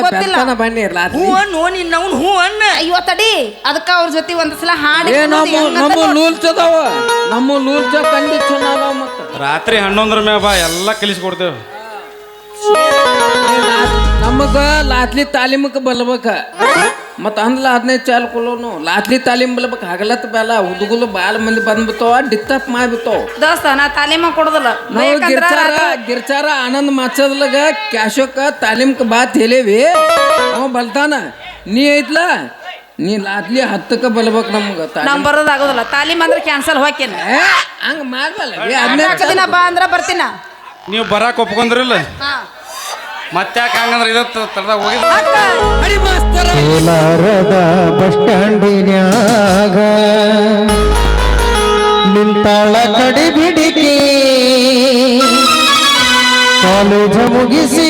ಗೊತ್ತಿಲ್ಲ ಬನ್ನಿ ಹೂ ಅನ್ನು ನಿನ್ನ ಅವ್ನು ಹೂ ಅನ್ನ ಅಯ್ಯೋ ತಡಿ ಅದಕ್ಕ ಅವ್ರ ಜೊತೆ ಒಂದ್ಸಲ ಹಾಡಿ ನಮ್ಮ ಲೂಲ್ಸ್ ಅದಾವ ನಮ್ಮ ಲೂಲ್ಸ್ ಕಂಡೀಷನ್ ಅದಾವ ಮತ್ತ ರಾತ್ರಿ 11 ಮ್ಯಾಗ ಬಾ ಎಲ್ಲ ಕಲಿಸ್ಕೊಡ್ತೇವೆ ನಮಗ ಲಾತ್ಲಿ ತಾಲೀಮಕ್ಕೆ ಬಲ್ಬೇಕ ಮತ್ತ ಅಂದ್ಲ 15 ಚಾಲ್ ಕೊಲೋನು ಲಾತ್ಲಿ ತಾಲೀಮ್ ಬಲ್ಬೇಕ ಹಗಲತ್ ಬೇಲ ಹುಡುಗಲು ಬಾಳ ಮಂದಿ ಬಂದ್ಬಿಡ್ತಾವ ಡಿಸ್ಟರ್ಬ್ ಮಾಡ್ಬಿಡ್ತಾವ ದೋಸ್ತ ನಾ ತಾಲೀಮ ಕೊಡುದಿಲ್ಲ ನಾವು ಗಿರ್ಚಾರ ಆನಂದ್ ಮಾಚದ್ಲಾಗ ಕ್ಯಾಶೋಕ ತಾಲೀಮ್ಕ ಬಾತ್ ಹೇಳೇವಿ ಅವ ಬಲ್ತಾನ ನೀ ಐತ್ಲಾ ನೀ ಲಾತ್ಲಿ 10ಕ್ಕೆ ಬಲ್ಬೇಕು ನಮ್ಗ ನಮ್ ಬರೋದಾಗೋದಿಲ್ಲ ತಾಲೀಮ್ ಅಂದ್ರೆ ಕ್ಯಾನ್ಸಲ್ ಹೋಗ್ತೇನೆ ಹಂಗ ಮಾಡ್ಬಲ್ಲ ದಿನ ಬಾ ಅಂದ್ರ ಬರ್ತೀನ ನೀವು ಬರಾಕ್ ಒಪ್ಕೊಂಡ್ರಿಲ್ಲ ಮತ್ತ್ಯಾಕೆ ಹಂಗಂದ್ರೆ ಇದತ್ತು ತರದಾಗ ಹೋಗಿದ್ದ ಕೋಲಾರದ ಬಸ್ ಸ್ಟ್ಯಾಂಡಿನ್ಯಾಗ ನಿಂತಾಳ ಕಡಿ ಬಿಡಿಕೆ ಕಾಲೇಜ ಮುಗಿಸಿ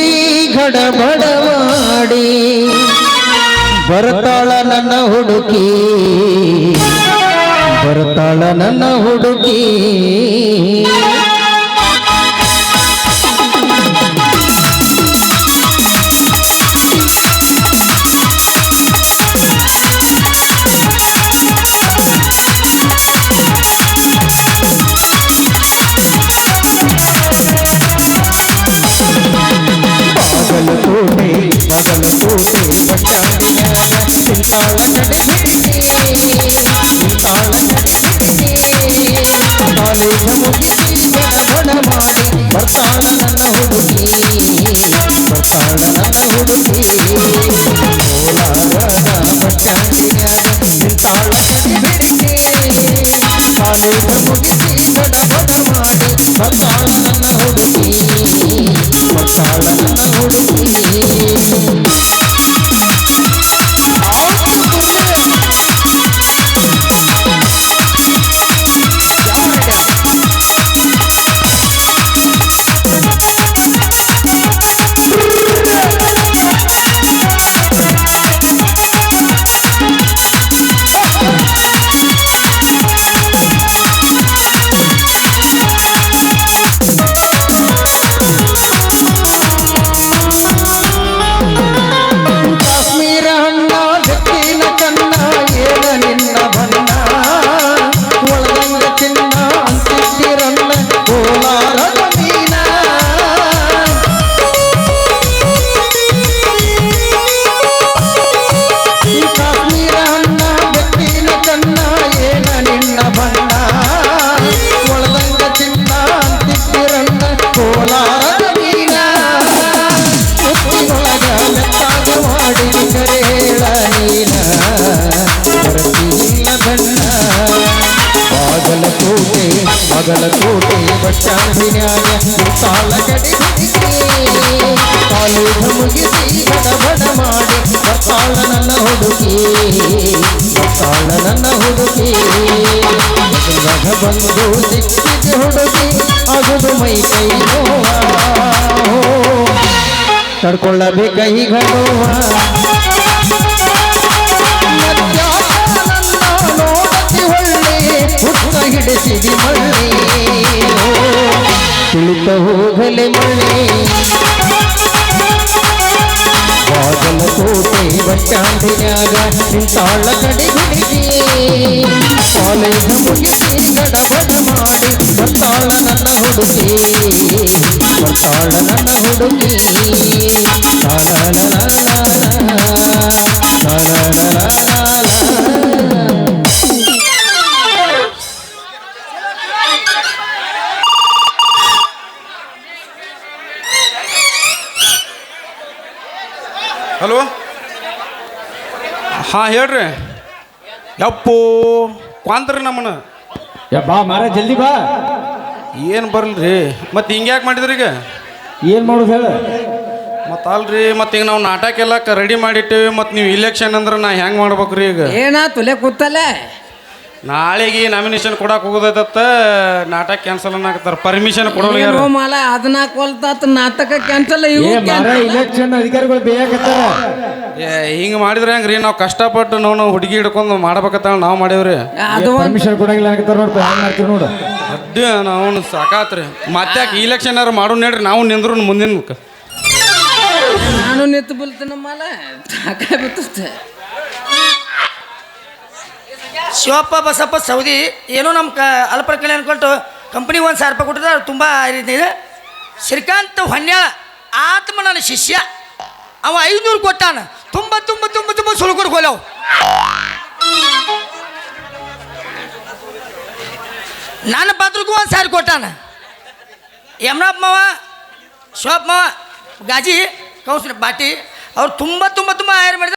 ಗಡಬಡ ಮಾಡಿ ಬರ್ತಾಳ ನನ್ನ ಹುಡುಕಿ ಬರ್ತಾಳ ನನ್ನ ಹುಡುಕಿ ಬಾಗಲಕೋಟೆ ಬಸ್ ಸ್ಟ್ಯಾಂಡಿನ್ಯಾಗ ನಿಂತಾಳ ಕಡೆ ಬಿಡಿಕೆ ಕಾಲೇಜ ಮುಗಿಸಿ ಬಡ ಮಾಡಿ ಬರ್ತಾಳ ನನ್ನ ಹುಡುಗಿ ಬರ್ತಾಳ ನನ್ನ ಹುಡುಗಿ ಕೋಲಾರದ ಬಸ್ ಸ್ಟ್ಯಾಂಡಿನ್ಯಾಗ ನಿಂತಾಳ ಕಡೆ ಬಿಡಿಕೆ ಕಾಲೇಜ ಮುಗಿಸಿ ಬಡ ಮಾಡಿ ಬರ್ತಾಳ ನನ್ನ ಹುಡುಗಿ ಬರ್ತಾಳ ನನ್ನ ಹುಡುಗಿ ಬಾಗಲಕೋಟೆ ಬಸ್ ಸ್ಟ್ಯಾಂಡಿನ್ಯಾಗ ನಿಂತಾಳ ಕಡೆ ಬಿಡಿಕೆ ಕಾಲೇಜ ಮುಗಿಸಿ ಬಡ ಮಾಡಿ ಬರ್ತಾಳ ನನ್ನ ಹುಡುಗಿ ಬರ್ತಾಳ ನನ್ನ ಹುಡುಗಿ ಬಂದು ಸಿಕ್ಕಿದೆ ಹುಡುಗಿ ಆಗುದು ಮೈ ಕೈ ನೋವ ತಡ್ಕೊಳ್ಳಬೇಕ ಈಗ ನೋವ ಹುಟ್ಟ ಹಿಡಿಸಿದಿ ಮಳ್ಳಿ ತುಳಿತ ಹೋಗಲೆ ಮಳ್ಳಿ ಬಾಗಲಕೋಟೆ ಬಸ್ ಸ್ಟ್ಯಾಂಡಿನ್ಯಾಗ ನಿಂತಾಳ ಕಡೆ ಬಿಡಿಕೆ ಕಾಲೇಜ ಮುಗಿಸಿ ಗಡಬಡ ಮಾಡಿ ಬರ್ತಾಳ ನನ್ನ ಹುಡುಗಿ ಬರ್ತಾಳ ನನ್ನ ಹುಡುಗಿ ಹಲೋ ಹಾಂ ಹೇಳ್ರಿ ಯಪ್ಪು ಕ್ವಾಂತ್ರಿ ನಮ್ಮನ್ನ ಬಾ ಮಾರ ಜಲ್ದಿ ಬಾ ಏನು ಬರಲ್ರಿ ಮತ್ತೆ ಹಿಂಗ್ಯಾಕೆ ಮಾಡಿದ್ರಿ ಈಗ ಏನ್ ಮಾಡೋದು ಹೇಳ ಮತ್ತು ಅಲ್ರಿ ಮತ್ತೆ ಈಗ ನಾವು ನಾಟಕ ಎಲ್ಲ ರೆಡಿ ಮಾಡಿಟ್ಟೇವಿ ಮತ್ತು ನೀವು ಇಲೆಕ್ಷನ್ ಅಂದ್ರೆ ನಾ ಹೆಂಗೆ ಮಾಡ್ಬೇಕ್ರಿ ಈಗ ತುಲೆ ಕೂತಲ್ಲ ನಾಳೆಗೆ ನಾಮಿನೇಷನ್ ಕೊಡಕ್ಕೆ ಹೋಗೋದತ್ತ ನಾಟಕ ಕ್ಯಾನ್ಸಲ್ ಅನ್ನಕತ್ತಾರ ಪರ್ಮಿಷನ್ ಕೊಡೋಲ್ಲ ಮಾಲ ಅದನ್ನ ಕೊಲ್ತಾತ ನಾಟಕ ಕ್ಯಾನ್ಸಲ್ ಇಲೆಕ್ಷನ್ ಅಧಿಕಾರಿಗಳು ಬೇಕತ್ತಾರ ಹಿಂಗೆ ಮಾಡಿದ್ರೆ ಹೆಂಗ್ರಿ ನಾವು ಕಷ್ಟಪಟ್ಟು ನಾವು ಹುಡುಗಿ ಹಿಡ್ಕೊಂಡು ಮಾಡ್ಬೇಕತ್ತ ನಾವು ಮಾಡೇವ್ರಿ ಅದು ಪರ್ಮಿಷನ್ ಕೊಡಂಗಿಲ್ಲ ನೋಡ್ರಿ ಹೆಂಗ್ ಮಾಡ್ತೀವಿ ನೋಡು ಅಡ್ಡಿ ನಾವು ಸಾಕಾತ್ರಿ ಮತ್ತೆ ಇಲೆಕ್ಷನ್ ಯಾರು ಮಾಡೋ ನೋಡ್ರಿ ನಾವು ನಿಂದ್ರು ಮುಂದಿನ ನಾನು ನಾನು ನೆತ್ತು ಬಲ್ತನಮ್ಮಲ್ಲ ತಾಕಾಗ್ಬಿಟ್ಟೆ. ಶಿವಪ್ಪ ಬಸಪ್ಪ ಸೌದಿ ಏನೋ ನಮ್ಮ ಅಲ್ಪರ ಕಲ್ಯಾಣ ಕೊಟ್ಟು ಕಂಪ್ನಿಗೆ 1,000 ರೂಪಾಯಿ ಕೊಟ್ಟಿದ್ರೆ ಅದು ತುಂಬ ಇದೆ. ಶ್ರೀಕಾಂತ್ ಹೊನ್ಯಾಳ ಆತ್ಮ ನನ್ನ ಶಿಷ್ಯ, ಅವ 500 ಕೊಟ್ಟಾನ. ತುಂಬ ತುಂಬ ತುಂಬ ತುಂಬ ಸುಳ್ಕೊಡ್ ಹೋಲವು. ನನ್ನ ಪಾತ್ರಕ್ಕೂ 1,000 ಕೊಟ್ಟಾನ. ಯಮನಪ್ಪ ಮಾವ, ಶಿವಪ್ಪ ಮಾವ, ಗಾಜಿ ಕೌನ್ಸಿಲ್ ಬಾಟಿ ಅವ್ರು ತುಂಬ ತುಂಬ ತುಂಬ ಆಯರ್ ಮಾಡಿದ.